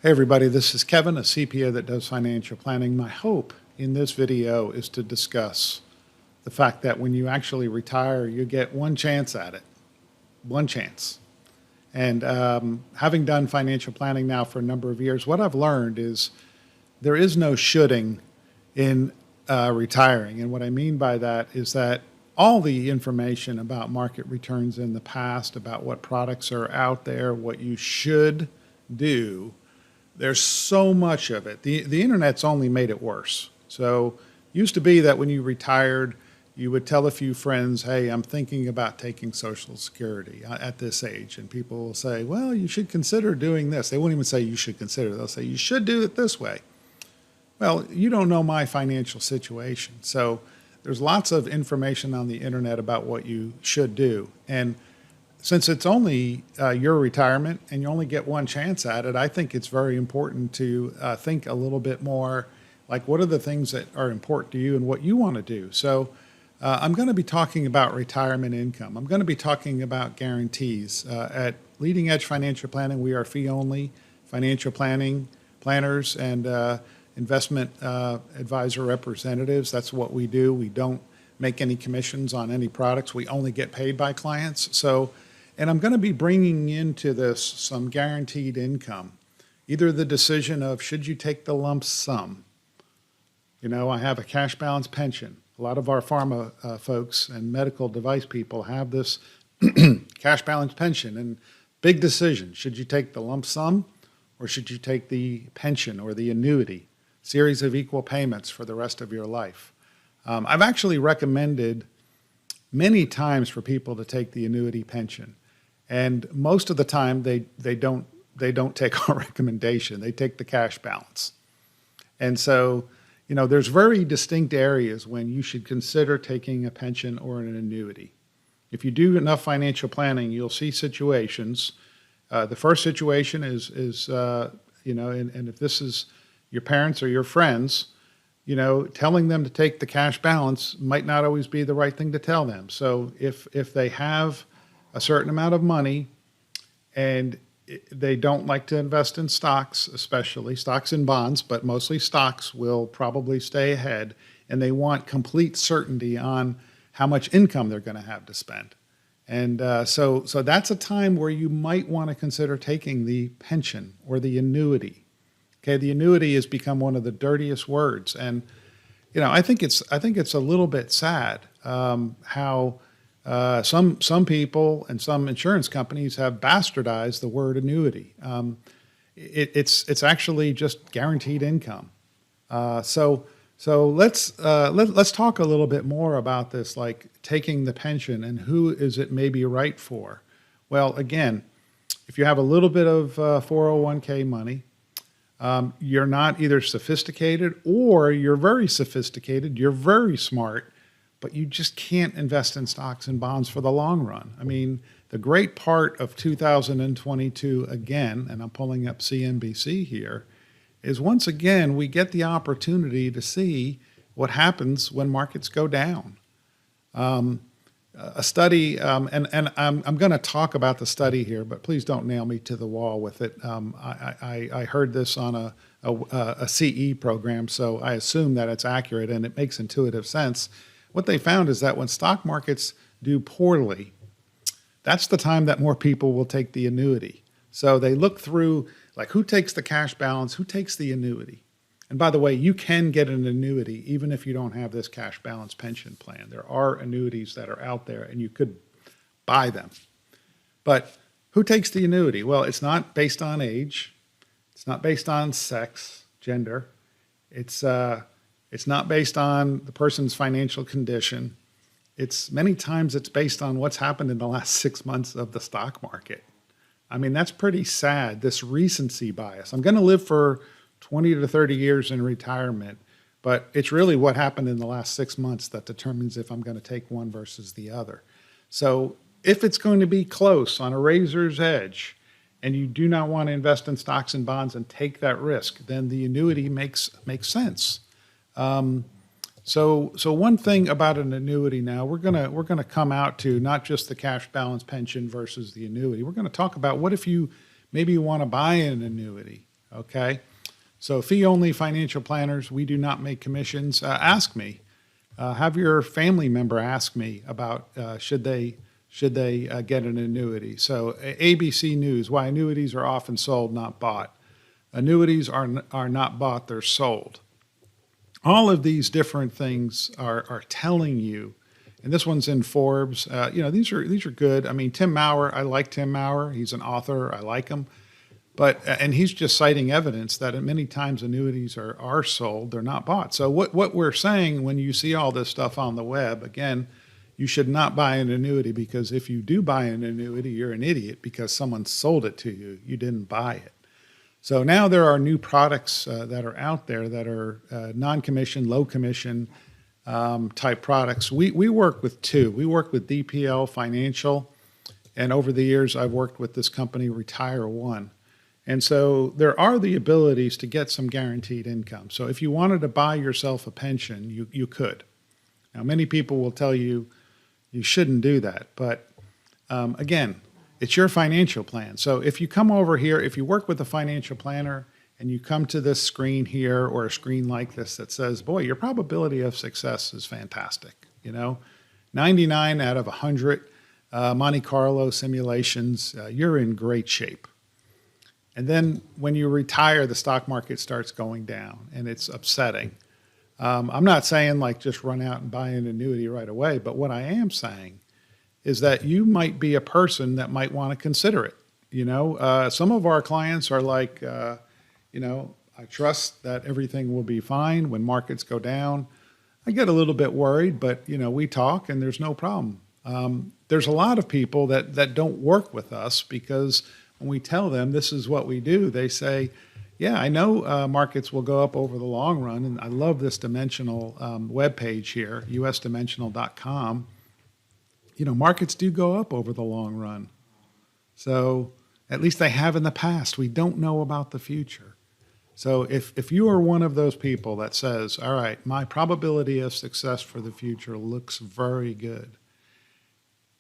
Hey everybody, this is Kevin, a CPA that does financial planning. My hope in this video is to discuss the fact that when you actually retire, you get one chance at it, one chance. And having done financial planning now for a number of years, what I've learned is there is no shoulding in retiring. And what I mean by that is that all the information about market returns in the past, about what products are out there, what you should do, there's so much of it. The internet's only made it worse. So used to be that when you retired, you would tell a few friends, hey, I'm thinking about taking Social Security at this age. And people will say, well, you should consider doing this. They won't even say you should consider. They'll say you should do it this way. Well, you don't know my financial situation. So there's lots of information on the internet about what you should do. And since it's only your retirement and you only get one chance at it, I think it's very important to think a little bit more like what are the things that are important to you and what you want to do. So I'm going to be talking about retirement income. I'm going to be talking about guarantees. At Leading Edge Financial Planning, we are fee-only financial planners and investment advisor representatives. That's what we do. We don't make any commissions on any products. We only get paid by clients. And I'm going to be bringing into this some guaranteed income, either the decision of should you take the lump sum. You know, I have a cash balance pension. A lot of our pharma folks and medical device people have this cash balance pension, and big decision. Should you take the lump sum or should you take the pension or the annuity, series of equal payments for the rest of your life? I've actually recommended many times for people to take the annuity pension. And most of the time, they don't take our recommendation. They take the cash balance. And so, you know, there's very distinct areas when you should consider taking a pension or an annuity. If you do enough financial planning, you'll see situations. The first situation is you know, and if this is your parents or your friends, you know, telling them to take the cash balance might not always be the right thing to tell them. So if they have a certain amount of money and they don't like to invest in stocks, especially stocks and bonds, but mostly stocks will probably stay ahead, and they want complete certainty on how much income they're going to have to spend. And so that's a time where you might want to consider taking the pension or the annuity. Okay, the annuity has become one of the dirtiest words, and you know I think it's a little bit sad how some people and some insurance companies have bastardized the word annuity. It's actually just guaranteed income. So let's talk a little bit more about this, like taking the pension and who is it maybe right for. Well, again, if you have a little bit of 401k money, you're not either sophisticated or you're very sophisticated, you're very smart, but you just can't invest in stocks and bonds for the long run. I mean, the great part of 2022, again, and I'm pulling up CNBC here, is once again, we get the opportunity to see what happens when markets go down. A study, and I'm going to talk about the study here, but please don't nail me to the wall with it. I heard this on a CE program, so I assume that it's accurate and it makes intuitive sense. What they found is that when stock markets do poorly, that's the time that more people will take the annuity. So they look through, like, who takes the cash balance, who takes the annuity. And by the way, you can get an annuity even if you don't have this cash balance pension plan. There are annuities that are out there and you could buy them. But who takes the annuity? Well, it's not based on age. It's not based on sex, gender. It's not based on the person's financial condition. Many times it's based on what's happened in the last 6 months of the stock market. I mean, that's pretty sad, this recency bias. I'm going to live for 20 to 30 years in retirement, but it's really what happened in the last 6 months that determines if I'm going to take one versus the other. So if it's going to be close on a razor's edge and you do not want to invest in stocks and bonds and take that risk, then the annuity makes sense. So one thing about an annuity now, we're gonna come out to not just the cash balance pension versus the annuity. We're going to talk about what if maybe you want to buy an annuity. Okay. So fee-only financial planners, we do not make commissions. Ask me. Have your family member ask me about should they get an annuity. So ABC News, why annuities are often sold, not bought. Annuities are not bought, they're sold. All of these different things are telling you, and this one's in Forbes. These are good. I mean, Tim Maurer, I like Tim Maurer. He's an author. I like him. And he's just citing evidence that many times annuities are sold, they're not bought. So what we're saying when you see all this stuff on the web, again, you should not buy an annuity, because if you do buy an annuity, you're an idiot because someone sold it to you. You didn't buy it. So now there are new products that are out there that are non-commission, low commission type products. We work with two. We work with DPL Financial, and over the years I've worked with this company, Retire One. And so there are the abilities to get some guaranteed income. So if you wanted to buy yourself a pension, you could. Now, many people will tell you you shouldn't do that. But again, it's your financial plan. So if you come over here, if you work with a financial planner and you come to this screen here or a screen like this that says, boy, your probability of success is fantastic. 99 out of 100 Monte Carlo simulations, you're in great shape. And then when you retire, the stock market starts going down, and it's upsetting. I'm not saying like just run out and buy an annuity right away, but what I am saying is that you might be a person that might want to consider it. Some of our clients are like, I trust that everything will be fine when markets go down. I get a little bit worried, but we talk and there's no problem. There's a lot of people that don't work with us because when we tell them this is what we do, they say, yeah, I know markets will go up over the long run. And I love this dimensional webpage here, usdimensional.com. Markets do go up over the long run. So at least they have in the past. We don't know about the future. So if you are one of those people that says, all right, my probability of success for the future looks very good,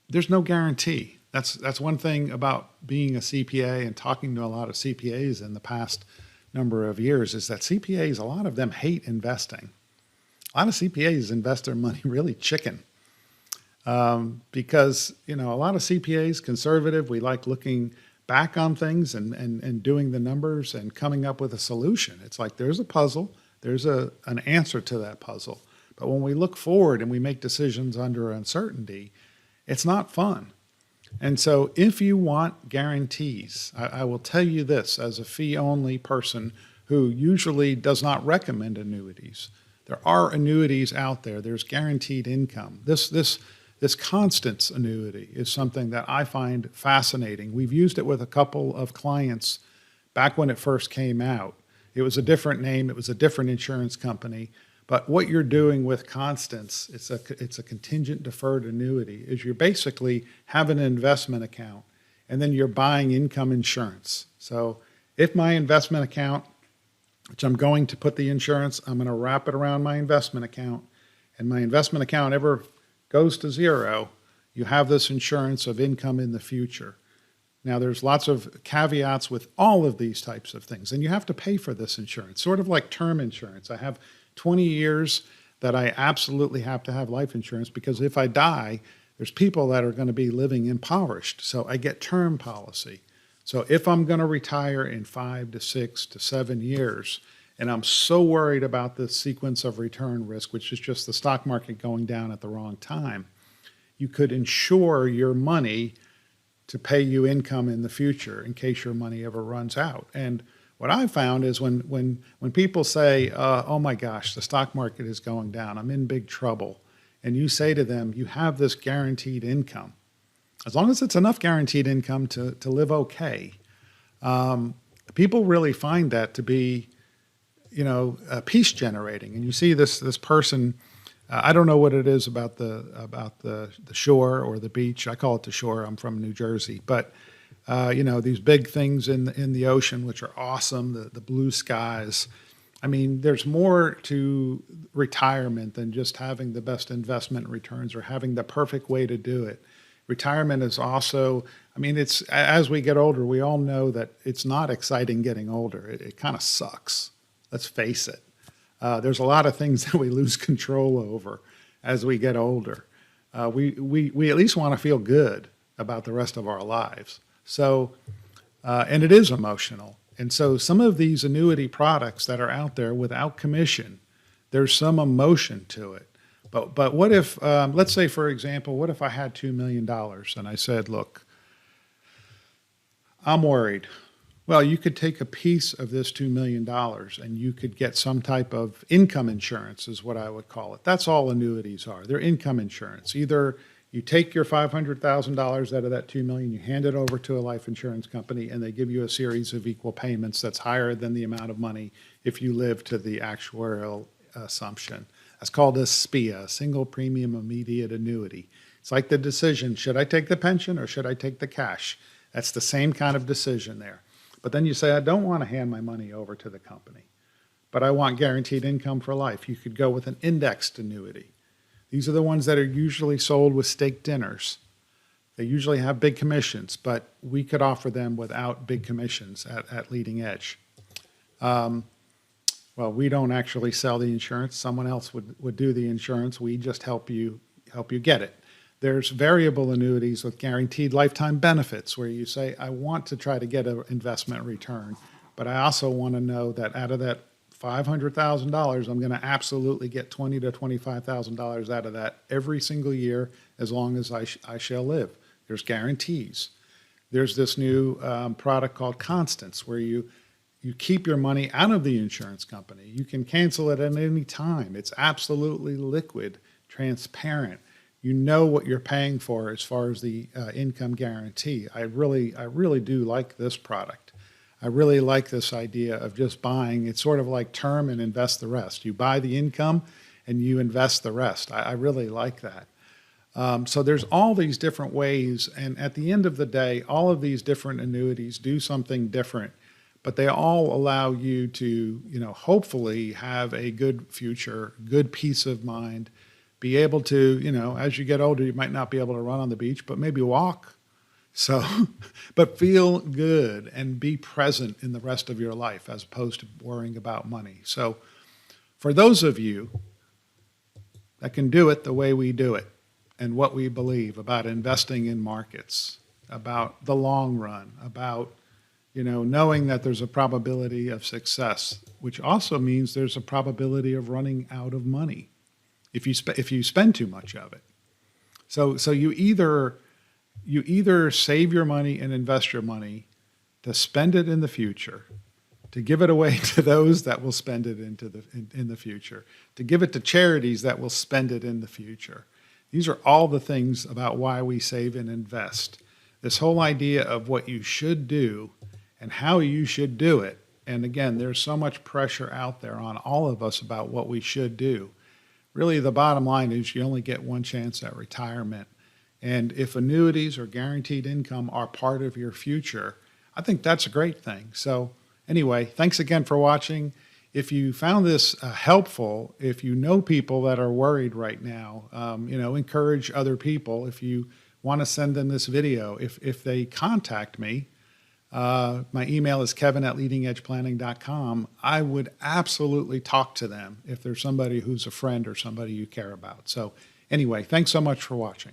there's no guarantee. That's one thing about being a CPA and talking to a lot of CPAs in the past number of years, is that CPAs, a lot of them hate investing. A lot of CPAs invest their money really chicken because, a lot of CPAs, conservative, we like looking back on things and doing the numbers and coming up with a solution. It's like there's a puzzle, there's an answer to that puzzle. But when we look forward and we make decisions under uncertainty, it's not fun. And so if you want guarantees, I will tell you this as a fee-only person who usually does not recommend annuities. There are annuities out there. There's guaranteed income. This Constance annuity is something that I find fascinating. We've used it with a couple of clients back when it first came out. It was a different name. It was a different insurance company. But what you're doing with Constance, it's a contingent deferred annuity, is you basically have an investment account and then you're buying income insurance. So if my investment account, which I'm going to put the insurance, I'm going to wrap it around my investment account, and my investment account ever goes to zero, you have this insurance of income in the future. Now, there's lots of caveats with all of these types of things, and you have to pay for this insurance, sort of like term insurance. I have 20 years that I absolutely have to have life insurance because if I die, there's people that are going to be living impoverished. So I get term policy. So if I'm going to retire in 5 to 6 to 7 years, and I'm so worried about the sequence of return risk, which is just the stock market going down at the wrong time, you could insure your money to pay you income in the future in case your money ever runs out. And what I found is when people say, oh my gosh, the stock market is going down, I'm in big trouble, and you say to them, you have this guaranteed income, as long as it's enough guaranteed income to live okay, people really find that to be, peace generating. And you see this person, I don't know what it is about the shore or the beach. I call it the shore. I'm from New Jersey, but these big things in the ocean, which are awesome, the blue skies. I mean, there's more to retirement than just having the best investment returns or having the perfect way to do it. Retirement is also, I mean, it's, as we get older, we all know that it's not exciting getting older. It kind of sucks. Let's face it. There's a lot of things that we lose control over as we get older. We at least want to feel good about the rest of our lives. So, and it is emotional. And so some of these annuity products that are out there without commission, there's some emotion to it. But what if, let's say, for example, what if I had $2 million and I said, look, I'm worried. Well, you could take a piece of this $2 million and you could get some type of income insurance is what I would call it. That's all annuities are. They're income insurance. Either you take your $500,000 out of that $2 million, you hand it over to a life insurance company, and they give you a series of equal payments that's higher than the amount of money if you live to the actuarial assumption. That's called a SPIA, single premium immediate annuity. It's like the decision, should I take the pension or should I take the cash? That's the same kind of decision there. But then you say, I don't want to hand my money over to the company, but I want guaranteed income for life. You could go with an indexed annuity. These are the ones that are usually sold with steak dinners. They usually have big commissions, but we could offer them without big commissions at Leading Edge. Well, we don't actually sell the insurance. Someone else would do the insurance. We just help you get it. There's variable annuities with guaranteed lifetime benefits where you say, I want to try to get an investment return, but I also want to know that out of that $500,000, I'm going to absolutely get $20,000 to $25,000 out of that every single year as long as I shall live. There's guarantees. There's this new product called Constance where you keep your money out of the insurance company. You can cancel it at any time. It's absolutely liquid, transparent. You know what you're paying for as far as the income guarantee. I really do like this product. I really like this idea of just buying. It's sort of like term and invest the rest. You buy the income and you invest the rest. I really like that. So there's all these different ways, and at the end of the day, all of these different annuities do something different, but they all allow you to, hopefully have a good future, good peace of mind, be able to, as you get older, you might not be able to run on the beach, but maybe walk. So, but feel good and be present in the rest of your life as opposed to worrying about money. So for those of you that can do it the way we do it and what we believe about investing in markets, about the long run, about, knowing that there's a probability of success, which also means there's a probability of running out of money if you spend too much of it. So you either save your money and invest your money to spend it in the future, to give it away to those that will spend it in the future, to give it to charities that will spend it in the future. These are all the things about why we save and invest. This whole idea of what you should do and how you should do it. And again, there's so much pressure out there on all of us about what we should do. Really, the bottom line is you only get one chance at retirement. And if annuities or guaranteed income are part of your future, I think that's a great thing. So anyway, thanks again for watching. If you found this helpful, if you know people that are worried right now, encourage other people. If you want to send them this video, if they contact me, my email is kevin@leadingedgeplanning.com. I would absolutely talk to them if there's somebody who's a friend or somebody you care about. So anyway, thanks so much for watching.